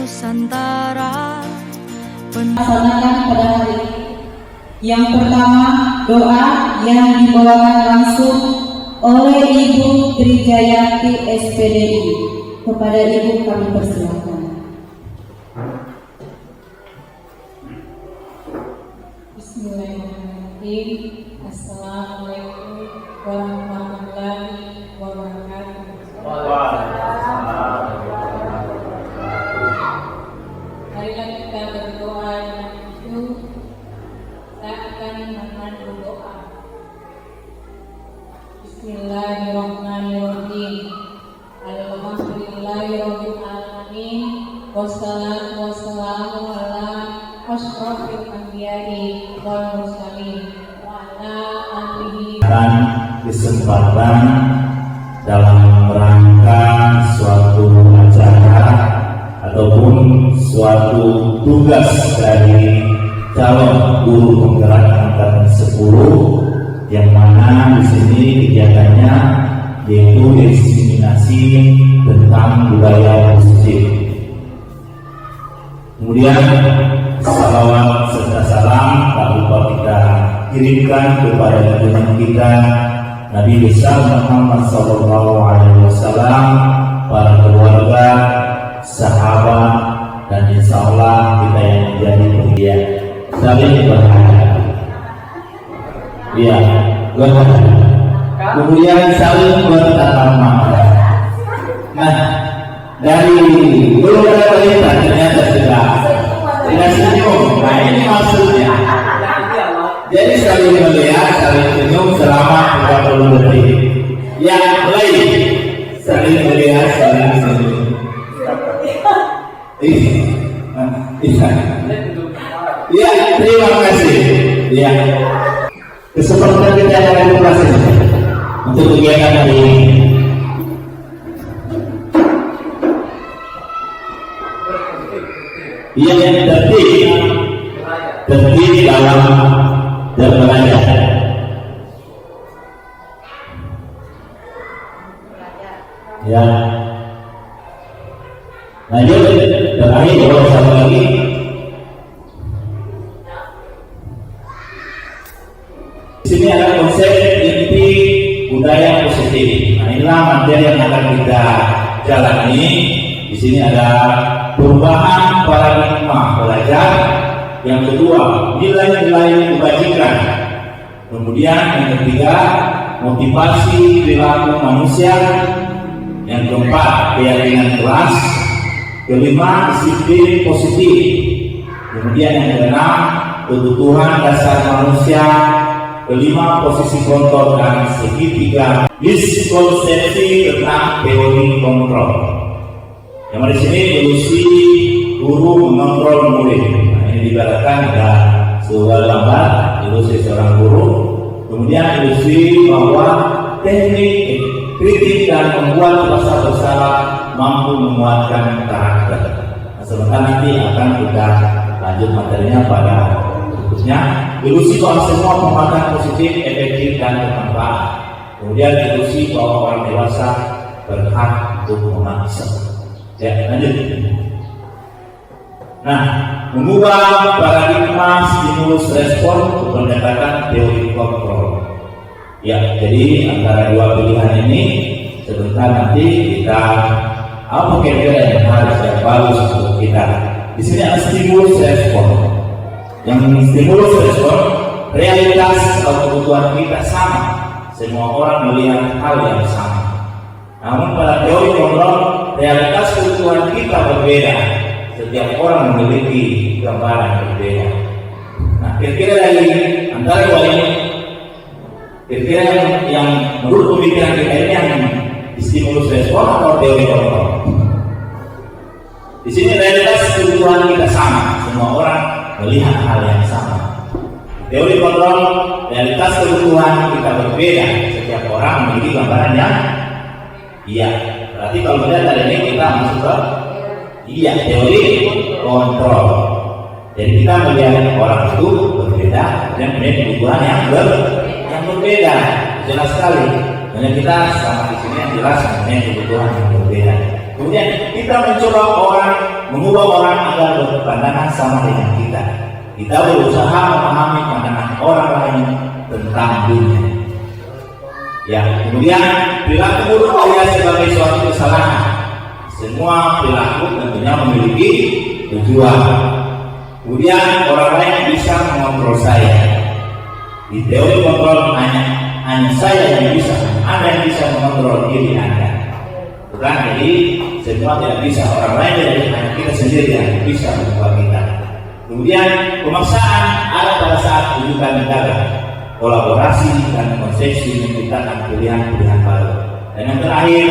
Nusantara. Laksanakan pada hari ini. Yang pertama, doa yang dibawakan langsung oleh Ibu Trijayanti SPDI. Kepada Ibu kami persilakan. Bismillahirrahmanirrahim. Assalamualaikum warahmatullahi wabarakatuh. Marilah kita berdoa dengan khusyuk. Kita akan memandu doa. Bismillahirrahmanirrahim. Alhamdulillahirabbil alamin. Wassalatu wassalamu ala asyrofil anbiya'i wal mursalin wa ala alihi. Kesempatan dalam rangka suatu acara ataupun suatu tugas dari calon guru penggerak angkatan 10, yang mana di sini kegiatannya yaitu diseminasi tentang budaya positif. Kemudian salawat serta salam tak lupa kita kirimkan kepada junjungan kita Nabi besar Muhammad SAW, para keluarga, sahabat, dan insya Allah kita yang menjadi penggiat saling berharap. Ya, berharap. Kemudian saling bertatap mata. Nah, dari belum ada perintah ternyata sudah senyum. Nah, ini maksudnya. Jadi saling melihat, saling senyum selama 30 detik. Yang lain saling melihat, saling senyum. Iya, terima kasih. Ya, kesempatan kita ada terima kasih untuk kegiatan hari ini. Iya, yang tertib dalam belajar. Ya, lanjut terakhir kalau satu lagi. Di sini ada konsep inti budaya positif. Nah, inilah materi yang akan kita jalani. Di sini ada perubahan paradigma belajar. Yang kedua, nilai-nilai kebajikan. Kemudian yang ketiga, motivasi perilaku manusia. Yang keempat, keyakinan kelas. Kelima, disiplin positif. Kemudian yang keenam, kebutuhan dasar manusia. Kelima, posisi kontrol dan segitiga. Miskonsepsi tentang teori kontrol. Yang di sini ilusi guru mengontrol murid. Nah, ini dibaratkan ada sebuah gambar ilusi seorang guru. Kemudian ilusi bahwa teknik kritik dan membuat rasa bersalah mampu menguatkan karakter. Nah, sebentar nanti akan kita lanjut materinya pada berikutnya. Ilusi bahwa semua pemahaman positif, efektif dan bermanfaat. Kemudian ilusi bahwa orang dewasa berhak untuk memaksa. Ya, lanjut. Nah, mengubah paradigma stimulus respon berdasarkan teori kontrol. Ya, jadi antara dua pilihan ini sebentar nanti kita apa kira-kira yang harus yang bagus untuk kita. Di sini ada stimulus respon. Yang stimulus respon, realitas atau kebutuhan kita sama. Semua orang melihat hal yang sama. Namun pada teori kontrol, realitas kebutuhan kita berbeda. Setiap orang memiliki gambaran berbeda. Nah, kira-kira dari antara dua ini, kira-kira yang menurut pemikiran kita ini yang stimulus respon atau teori kontrol? Di sini realitas kebutuhan kita sama. Semua orang melihat hal yang sama. Teori kontrol, realitas kebutuhan kita berbeda. Setiap orang memiliki gambaran yang iya. Berarti kalau melihat dari ini kita masuk ke iya, teori kontrol. Jadi kita melihat orang itu berbeda dan punya kebutuhan yang berbeda. Jelas sekali. Hanya kita sama di sini yang jelas punya kebutuhan yang berbeda. Kemudian kita mencoba orang mengubah orang agar berpandangan sama dengan kita. Kita berusaha memahami pandangan orang lain tentang dunia. Ya, kemudian perilaku buruk dilihat sebagai suatu kesalahan. Semua perilaku tentunya memiliki tujuan. Kemudian orang lain bisa mengontrol saya. Di teori kontrol hanya saya yang bisa, Anda yang bisa mengontrol diri Anda. Bukan, jadi semua tidak bisa, orang lain tidak, hanya kita sendiri yang bisa mengubah kita. Kemudian pemaksaan ada pada saat tunjukkan negara, kolaborasi dan konsepsi menciptakan pilihan-pilihan baru. Dan yang terakhir,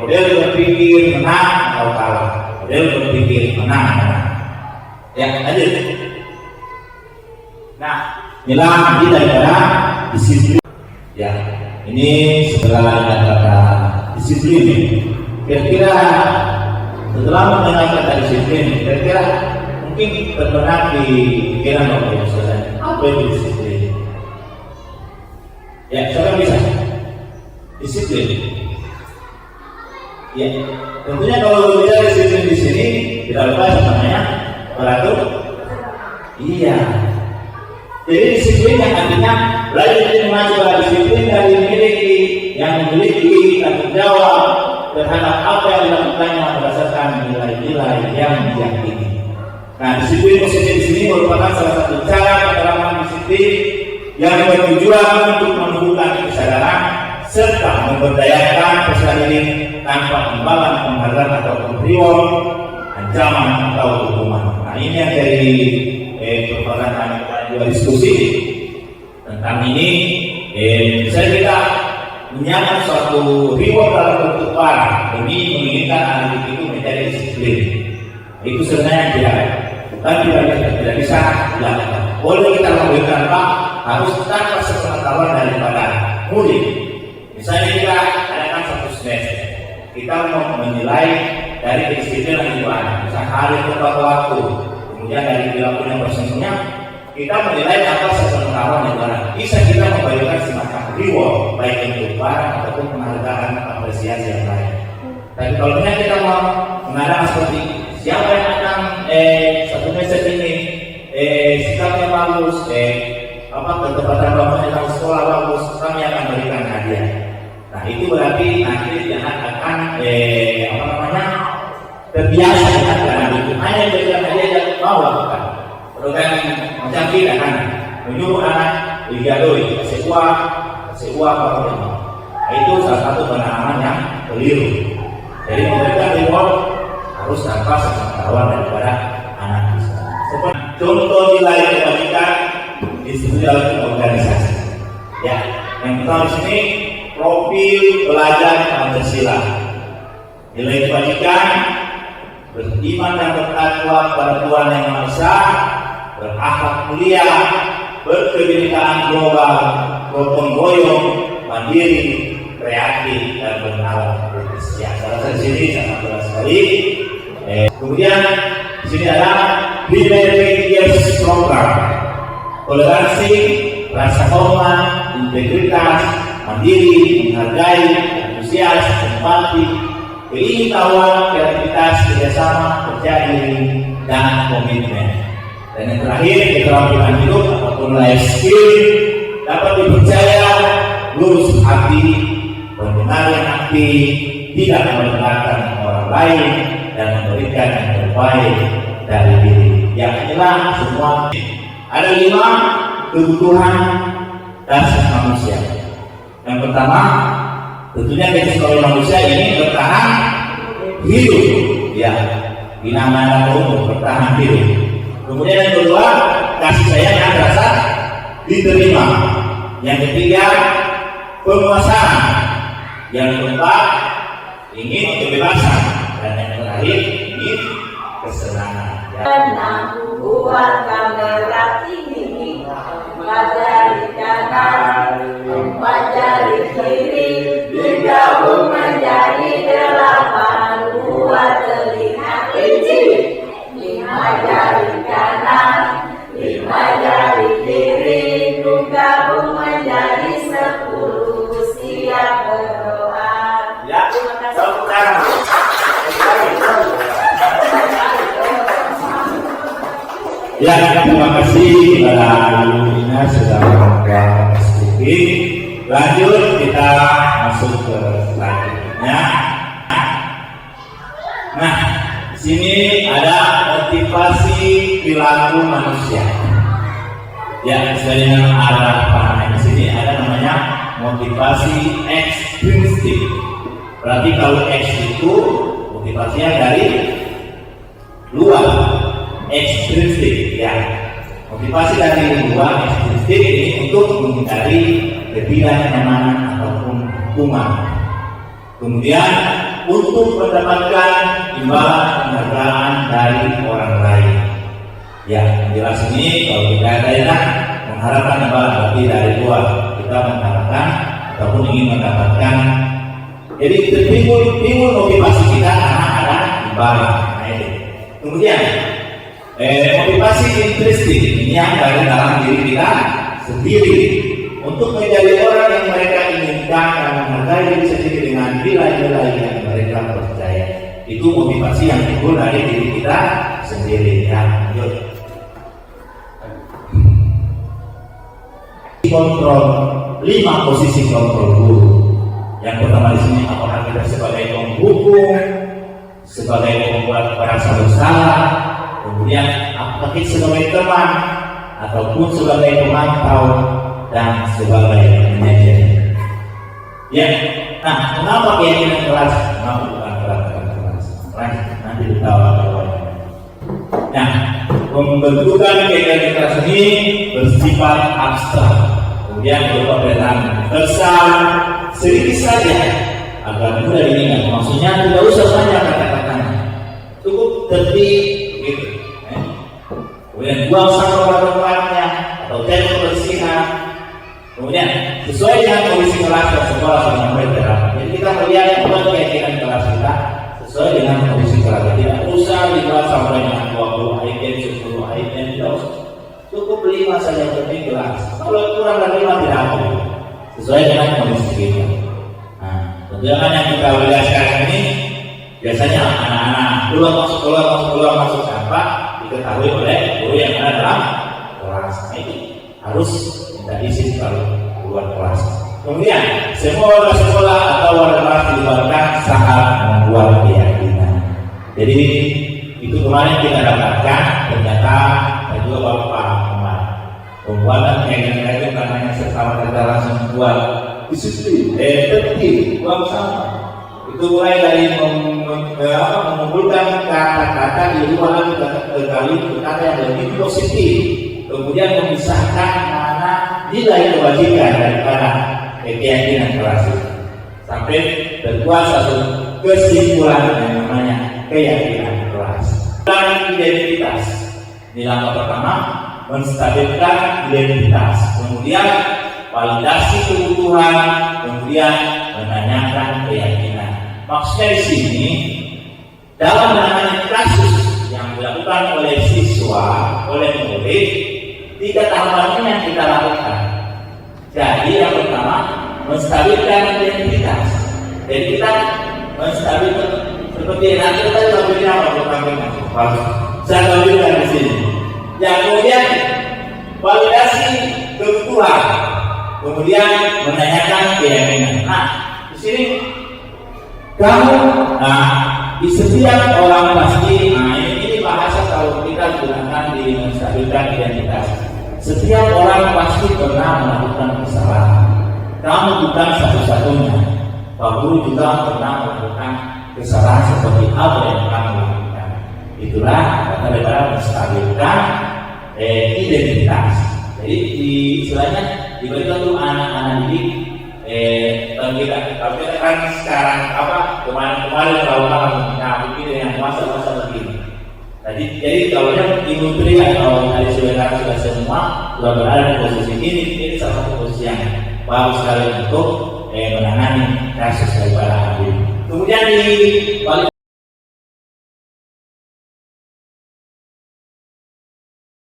model berpikir menang atau kalah. Model berpikir menang. Ya, lanjut. Nah, inilah nanti daripada disiplin. Ya, ini setelah kata disiplin. Kira-kira setelah mendengar kata disiplin, kira-kira mungkin terbenak di pikiran Bapak Ibu Saudara, apa itu disiplin? Ya, siapa bisa? Disiplin. Ya, tentunya kalau bicara disiplin di sini tidak lupa namanya beratur. Iya. Jadi disiplin yang artinya belajar mengacu disiplin dari yang memiliki tanggung jawab terhadap apa yang dilakukannya berdasarkan nilai-nilai yang diyakini. Nah, disiplin positif di sini merupakan salah satu cara penerapan disiplin yang bertujuan untuk menumbuhkan kesadaran serta memberdayakan peserta didik tanpa imbalan penghargaan atau reward, ancaman atau hukuman. Nah, ini yang dari merupakan kami juga diskusi tentang ini. Bisa kita menyiapkan suatu reward dalam bentuk barang demi menginginkan anak itu menjadi disiplin. Itu sebenarnya tidak bisa dilakukan. Boleh kita memberikan Pak, harus tanpa sepengetahuan daripada murid. Misalnya kita adakan satu semester, kita mau menilai dari kedisiplinan itu anak, misalnya hari tepat waktu, kemudian dari perilaku yang bersungguhnya, kita menilai tanpa sepengetahuan daripada. Bisa kita memberikan semacam reward, baik untuk barang ataupun penghargaan apresiasi yang lain. Tapi kalau kita mau mengadakan seperti siapa yang akan satu semester ini sikapnya bagus, ketepatan bapaknya dalam sekolah bagus, kami akan berikan hadiah. Nah, itu berarti nanti dia akan terbiasa dengan itu. Hanya berikan hadiah yang mau lakukan. Bukan macam kita kan menyuruh anak digadoi, kasih uang kalau dia mau. Nah, itu salah satu penanaman yang keliru. Jadi memberikan reward harus tanpa sepengetahuan daripada anak kita. Contoh nilai kebajikan disebut dalam organisasi. Ya, yang pertama di sini profil belajar Pancasila. Nilai kebajikan beriman dan bertakwa kepada Tuhan Yang Maha Esa, berakhlak mulia, berkebinekaan global, gotong royong, mandiri, kreatif dan bernalar. Ya, salah satu sini sangat jelas sekali. Kemudian di sini ada Liberty Years Program, toleransi, rasa hormat, integritas, mandiri, menghargai, antusias, empati, keingintahuan, kreativitas, kerjasama, percaya diri, dan komitmen. Dan yang terakhir, keterampilan hidup ataupun life skill dapat dipercaya, lurus hati, pendengar yang aktif, tidak mendengarkan orang lain, dan memberikan yang terbaik dari diri. Yang inilah semua. Ada 5 kebutuhan dasar manusia. Yang pertama, tentunya kita sebagai manusia ini bertahan hidup, ya, dinamanya umum bertahan hidup. Kemudian yang kedua, kasih sayang yang rasa diterima. Yang ketiga, penguasaan. Yang keempat, ingin kebebasan. Dan yang terakhir, ingin kesenangan. Tenang, buat kamera tinggi, jari kanan, 4 jari kiri, digabung menjadi 8, buat telinga kelinci. 5 jari kanan, 5 jari kiri, digabung menjadi 10, siap berdoa. Ya, terima kasih. Ya, terima kasih kepada Ibu Ina sudah membuat sedikit. Lanjut kita masuk ke selanjutnya. Nah, di sini ada motivasi perilaku manusia. Ya, sesuai dengan arah panah di sini ada namanya motivasi ekstrinsik. Berarti kalau X itu motivasinya dari luar, ekstrinsik ya. Motivasi dari luar ekstrinsik ini untuk menghindari ketidaknyamanan ataupun hukuman. Kemudian untuk mendapatkan imbalan penghargaan dari orang lain. Ya, jelas ini kalau kita tidak mengharapkan imbalan berarti dari luar, kita mengharapkan ataupun ingin mendapatkan. Jadi timbul motivasi kita karena ada imbalan. Nah, itu. Kemudian motivasi intrinsik ini yang dari dalam diri kita sendiri untuk menjadi orang yang mereka inginkan dan menghargai diri sendiri dengan nilai-nilai yang mereka percaya. Itu motivasi yang timbul dari diri kita sendiri. Ya, lanjut. Kontrol 5 posisi kontrol guru. Yang pertama di sini, apakah kita sebagai penghukum, sebagai pembuat merasa bersalah, kemudian apakah kita sebagai teman ataupun sebagai pemantau dan sebagai manajer. Ya, nah kenapa keyakinan kelas? Kenapa bukan kelas? Nanti ditawa. Nah, pembentukan keyakinan kelas ini bersifat abstrak, kemudian berupa pernyataan besar, sedikit saja agar mudah diingat. Maksudnya tidak usah banyak kata-katanya, cukup tertib gitu. Kemudian buang sampah pada tempatnya atau tema kebersihan. Kemudian sesuai dengan kondisi kelas dan sekolah sama mereka. Jadi kita melihat buat keyakinan kelas kita sesuai dengan kondisi kelas. Tidak usah dibuat sampai dengan 20 item, 10 item, tidak usah. Cukup 5 saja yang penting kelas. Kalau kurang dari 5 tidak apa. Sesuai dengan kondisi kita. Nah, tunjangan yang kita lihat sekarang ini biasanya anak-anak keluar masuk tanpa diketahui oleh guru yang ada dalam kelas. Nah, itu harus minta izin kalau keluar kelas. Kemudian semua warga sekolah atau warga kelas dilibatkan saat membuat keyakinan. Jadi itu kemarin kita dapatkan ternyata ada juga bapak pembuatan keyakinan itu karena setelah kita langsung buat disiplin, tertib, buang sampah. Itu mulai dari mengumpulkan kata-kata di luar kata yang lebih positif, kemudian memisahkan mana nilai kewajiban daripada keyakinan kelas itu, sampai terbuat satu kesimpulan yang namanya keyakinan kelas. Dan identitas di langkah pertama menstabilkan identitas, kemudian validasi kebutuhan, kemudian menanyakan keyakinan. Maksudnya di sini dalam menangani kasus yang dilakukan oleh siswa, oleh murid, 3 tahapan ini yang kita lakukan. Jadi yang pertama menstabilkan identitas. Jadi kita menstabilkan seperti nanti kita stabilkan apa? Saya stabilkan di sini. Yang kemudian validasi kebutuhan, kemudian menanyakan keyakinan. Nah, di sini kamu, di setiap orang pasti, ini bahasa kalau kita gunakan di menstabilkan identitas. Setiap orang pasti pernah melakukan kesalahan. Kamu bukan satu-satunya. Pak Guru juga pernah melakukan kesalahan seperti apa yang kamu lakukan. Itulah kata daripada menstabilkan identitas. Jadi istilahnya diberikan untuk anak-anak didik. Kalau kita kan sekarang kemarin kalau begini yang masa begini. Jadi kalau Ibu Tri atau dari saudara sudah semua sudah berada di posisi ini salah satu posisi yang bagus sekali untuk menangani kasus daripada Habib. Kemudian di